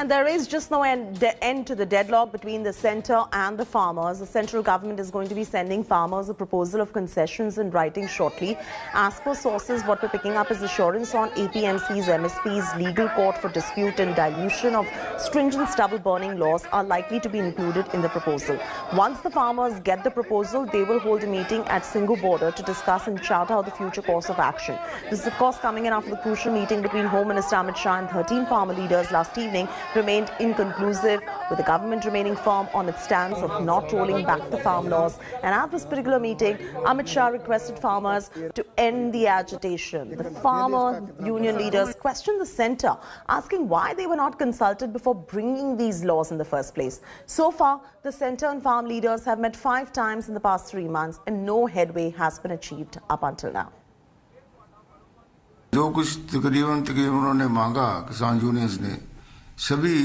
And there is just no end to the deadlock between the centre and the farmers. The central government is going to be sending farmers a proposal of concessions in writing shortly. As per sources, what we're picking up is assurance on APMC's MSP's legal court for dispute and dilution of stringent stubble burning laws are likely to be included in the proposal. Once the farmers get the proposal, they will hold a meeting at Singhu border to discuss and chart out the future course of action. This is of course coming in after the crucial meeting between Home Minister Amit Shah and 13 farmer leaders last evening remained inconclusive, with the government remaining firm on its stance of not rolling back the farm laws. And at this particular meeting, Amit Shah requested farmers to end the agitation. The farmer union leaders questioned the centre, asking why they were not consulted before bringing these laws in the first place. So far, the centre and farm leaders have met 5 times in the past 3 months and no headway has been achieved up until now. जो कुछ तकरीबन उन्होंने मांगा किसान unions ने सभी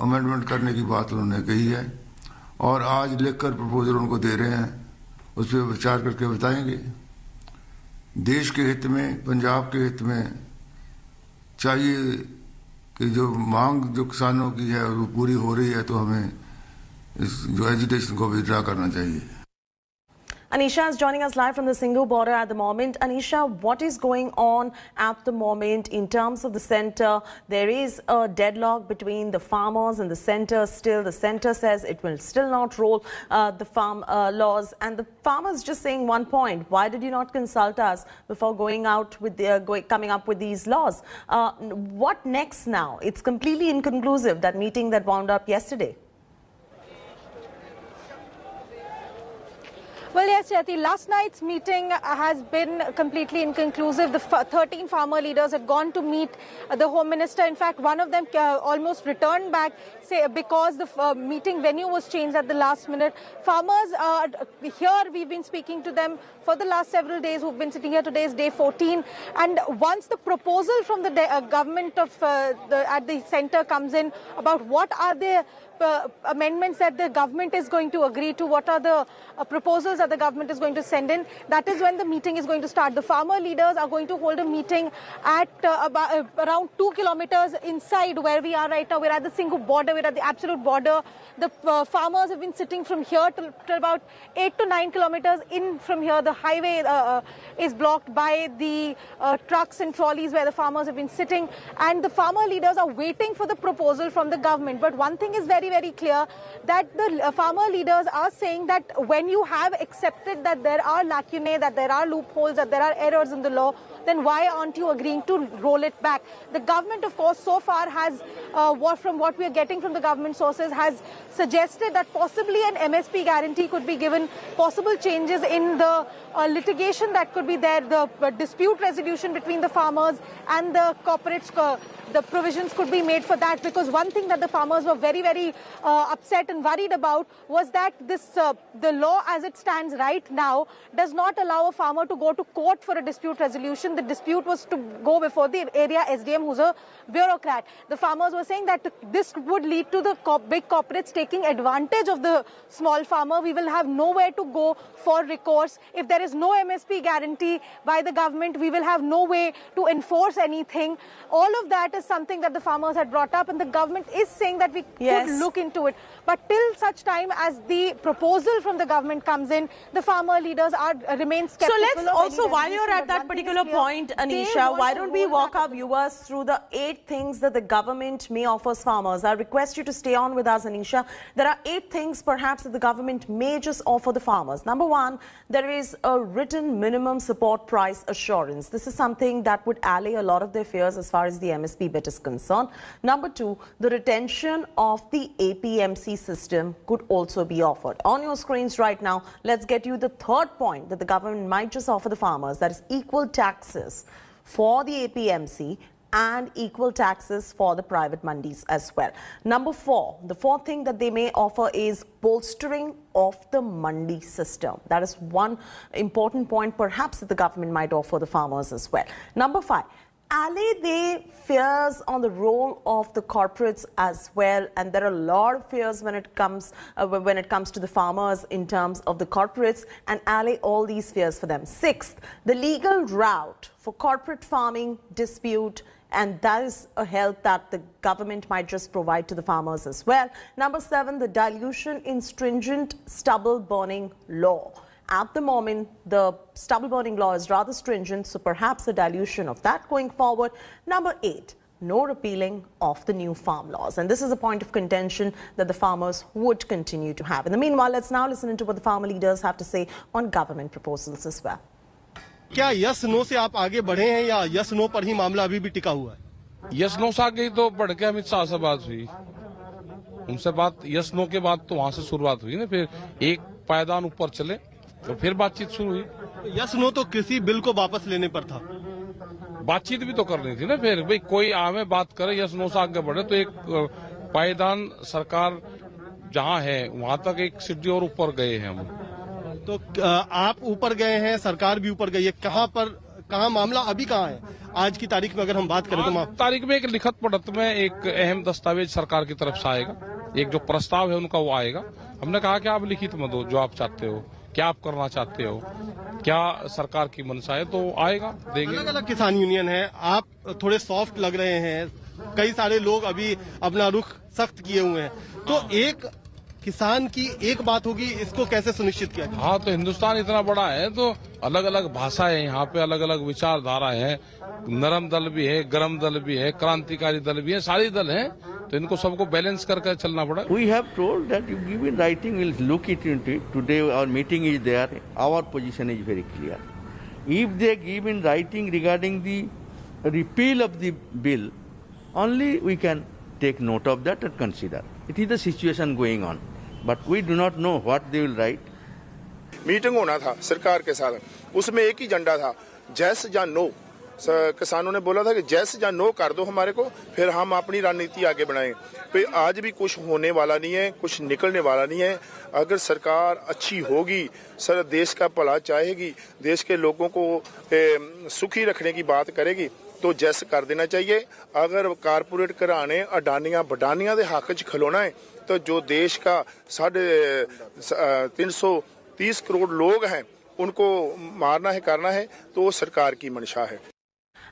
amendment करने की बात उन्होंने कही है और आज लिखकर प्रपोजल उनको दे रहे हैं, उस पर विचार करके बताएंगे। देश के हित में, पंजाब के हित में चाहिए कि जो मांग जो किसानों की है वो पूरी हो रही है, तो हमें इस जो एजिटेशन को विड्रा करना चाहिए। Anisha is joining us live from the Singhu border at the moment. Anisha, what is going on at the moment in terms of the centre? There is a deadlock between the farmers and the centre still. The centre says it will still not roll the farm laws, and the farmers just saying one point: why did you not consult us before going out with coming up with these laws? What next now? It's completely inconclusive, that meeting that wound up yesterday. Well, yes, Jyoti, last night's meeting has been completely inconclusive. The 13 farmer leaders had gone to meet the Home Minister. In fact, one of them almost returned back because the meeting venue was changed at the last minute. Farmers here, we've been speaking to them for the last several days. Who've been sitting here. Today is day 14. And once the proposal from the government of at the centre comes in about what are the amendments that the government is going to agree to, what are the proposals that the government is going to send in, that is when the meeting is going to start. The farmer leaders are going to hold a meeting at around 2 kilometers inside where we are right now. We're at the Singhu border, we're at the absolute border. The farmers have been sitting from here to about 8 to 9 kilometers in from here. The highway is blocked by the trucks and trolleys where the farmers have been sitting, and the farmer leaders are waiting for the proposal from the government. But one thing is very clear, that the farmer leaders are saying that when you have accepted that there are lacunae, that there are loopholes, that there are errors in the law, then why aren't you agreeing to roll it back? The government, of course, so far has, from what we are getting from the government sources, has suggested that possibly an MSP guarantee could be given, possible changes in the litigation that could be there, the dispute resolution between the farmers and the corporates, the provisions could be made for that, because one thing that the farmers were very upset and worried about was that this the law as it stands right now does not allow a farmer to go to court for a dispute resolution. The dispute was to go before the area SDM, who's a bureaucrat. The farmers were saying that this would lead to the big corporates taking advantage of the small farmer. We will have nowhere to go for recourse. If there is no MSP guarantee by the government, we will have no way to enforce anything. All of that is something that the farmers had brought up, and the government is saying that we could look into it. But till such time as the proposal from the government comes in, the farmer leaders remain skeptical. So let's also, while you're at that particular point, Anisha, why don't we walk our viewers through the 8 things that the government may offer farmers? I request you to stay on with us, Anisha. There are 8 things perhaps that the government may just offer the farmers. Number 1, there is a written minimum support price assurance. This is something that would allay a lot of their fears as far as the MSP bit is concerned. Number 2, the retention of the APMC system could also be offered. On your screens right now, let's get you the 3rd point that the government might just offer the farmers, that is equal taxes for the APMC and equal taxes for the private mandis as well. Number 4, the 4th thing that they may offer is bolstering of the mandi system. That is one important point perhaps that the government might offer the farmers as well. Number 5, allay the fears on the role of the corporates as well, and there are a lot of fears when it comes to the farmers in terms of the corporates, and allay all these fears for them. 6th, the legal route for corporate farming dispute And that is a help that the government might just provide to the farmers as well. Number 7, the dilution in stringent stubble burning law. At the moment, the stubble burning law is rather stringent, so perhaps a dilution of that going forward. Number 8, no repealing of the new farm laws. And this is a point of contention that the farmers would continue to have. In the meanwhile, let's now listen to what the farmer leaders have to say on government proposals as well. क्या yes no से आप आगे बढ़े हैं या yes no पर ही मामला अभी भी टिका हुआ है? यस नो से आगे तो बढ़ के अमित शाह से बात हुई, उनसे बात यस नो के बाद तो वहां से शुरुआत हुई ना, फिर एक पायदान ऊपर चले तो फिर बातचीत शुरू हुई। यस नो तो कृषि बिल को वापस लेने पर था, बातचीत भी तो करनी थी ना। फिर भाई कोई आवे बात करे, यस नो से आगे बढ़े तो एक पायदान सरकार जहां है वहां तक एक सीढ़ी और ऊपर गए हैं हम। तो आप ऊपर गए हैं, सरकार भी ऊपर गई है, कहाँ मामला अभी कहाँ है? आज की तारीख में अगर हम बात करें तो तारीख में एक लिखित पढ़त में एक अहम दस्तावेज सरकार की तरफ से आएगा, एक जो प्रस्ताव है उनका वो आएगा। हमने कहा कि आप लिखित में दो जो आप चाहते हो, क्या आप करना चाहते हो, क्या सरकार की मंशा है, तो आएगा देंगे। अलग अलग किसान यूनियन है, आप थोड़े सॉफ्ट लग रहे हैं, कई सारे लोग अभी अपना रुख सख्त किए हुए हैं, तो एक किसान की एक बात होगी, इसको कैसे सुनिश्चित किया? हाँ, तो हिंदुस्तान इतना बड़ा है तो अलग अलग भाषाएं हैं यहाँ पे, अलग अलग विचारधारा है, नरम दल भी है, गरम दल भी है, क्रांतिकारी दल भी है, सारे दल हैं, तो इनको सबको बैलेंस करके चलना पड़ा। We have told that you give in writing, we'll look into it. Today our meeting is there. Our position is very clear. If they give in writing regarding the repeal of the bill, only we can take note of that and consider. It is the situation going on, but we do not know what they will write. Meeting होना था सरकार के साथ, उसमें एक ही agenda था, जैस या नो। किसानों ने बोला था कि जैस या नो कर दो हमारे को, फिर हम अपनी रणनीति आगे बढ़ाएं। तो आज भी कुछ होने वाला नहीं है, कुछ निकलने वाला नहीं है। अगर सरकार अच्छी होगी, सर देश का भला चाहेगी, देश के लोगों को सुखी रखने की बात करेगी, तो जैस कर देना चाहिए। अगर कारपोरेट घराने अडानियां बडानियां के हक च खलोना है, तो जो देश का 330 करोड़ लोग हैं उनको मारना है, करना है, तो वो सरकार की मंशा है।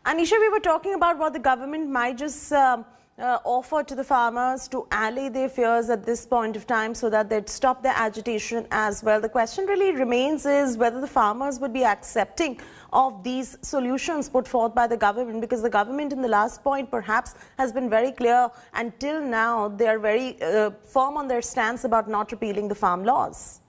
Anisha, we were talking about what the government might just offer to the farmers to allay their fears at this point of time so that they'd stop their agitation as well. The question really remains is whether the farmers would be accepting of these solutions put forth by the government, because the government in the last point perhaps has been very clear. Until now, they are very firm on their stance about not repealing the farm laws.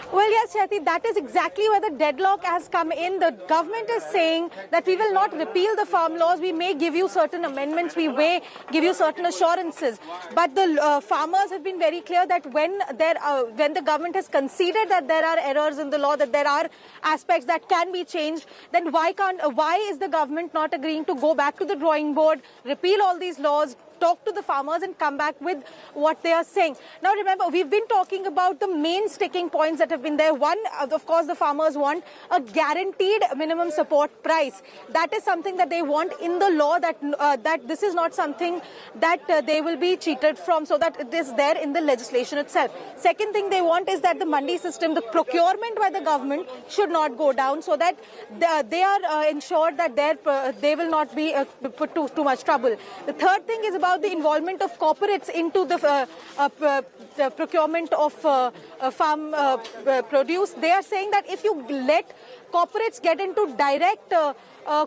Well, yes, Shati, that is exactly where the deadlock has come in. The government is saying that we will not repeal the farm laws. We may give you certain amendments. We may give you certain assurances. But the farmers have been very clear that when the government has conceded that there are errors in the law, that there are aspects that can be changed, then why is the government not agreeing to go back to the drawing board, repeal all these laws, talk to the farmers and come back with what they are saying? Now remember, we've been talking about the main sticking points that have been there. One, of course, the farmers want a guaranteed minimum support price. That is something that they want in the law, that this is not something that they will be cheated from, so that it is there in the legislation itself. Second thing they want is that the mandi system, the procurement by the government, should not go down, so that they are ensured that they will not be put to too much trouble. The third thing is about the involvement of corporates into the procurement of farm produce. They are saying that if you let corporates get into direct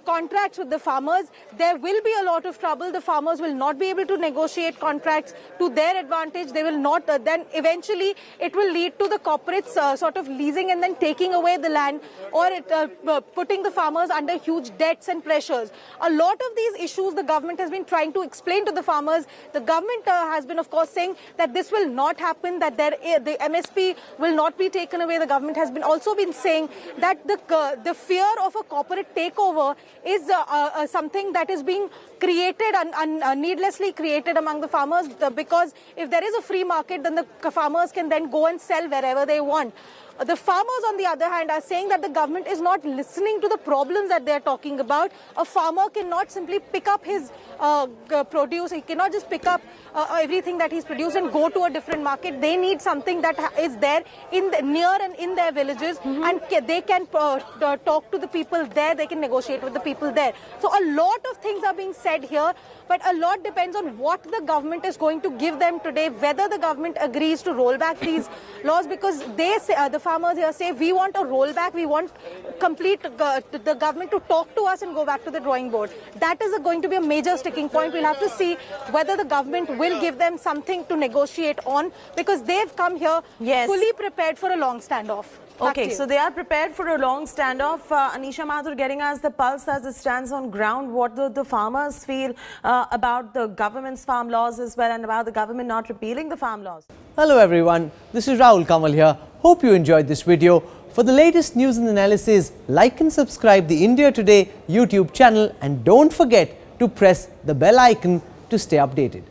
contracts with the farmers, there will be a lot of trouble. The farmers will not be able to negotiate contracts to their advantage. They will not, then eventually it will lead to the corporates sort of leasing and then taking away the land, or putting the farmers under huge debts and pressures. A lot of these issues the government has been trying to explain to the farmers. The government has been, of course, saying that this will not happen, that the MSP will not be taken away. The government has also been saying that the fear of a corporate takeover is something that is being created and needlessly created among the farmers, because if there is a free market, then the farmers can then go and sell wherever they want. The farmers, on the other hand, are saying that the government is not listening to the problems that they are talking about. A farmer cannot simply pick up his produce. He cannot just pick up everything that he's produced and go to a different market. They need something that is there near and in their villages, and they can talk to the people there. They can negotiate with the people there. So a lot of things are being said here, but a lot depends on what the government is going to give them today, whether the government agrees to roll back these laws, because they say, the farmers here say, we want a rollback, we want the government to talk to us and go back to the drawing board. That is going to be a major sticking point. We'll have to see whether the government will give them something to negotiate on, because they've come here fully prepared for a long standoff. Okay, so they are prepared for a long standoff. Anisha Mathur getting us the pulse as it stands on ground. What do the farmers feel about the government's farm laws as well, and about the government not repealing the farm laws? Hello everyone, this is Rahul Kamal here. Hope you enjoyed this video. For the latest news and analysis, like and subscribe the India Today YouTube channel, and don't forget to press the bell icon to stay updated.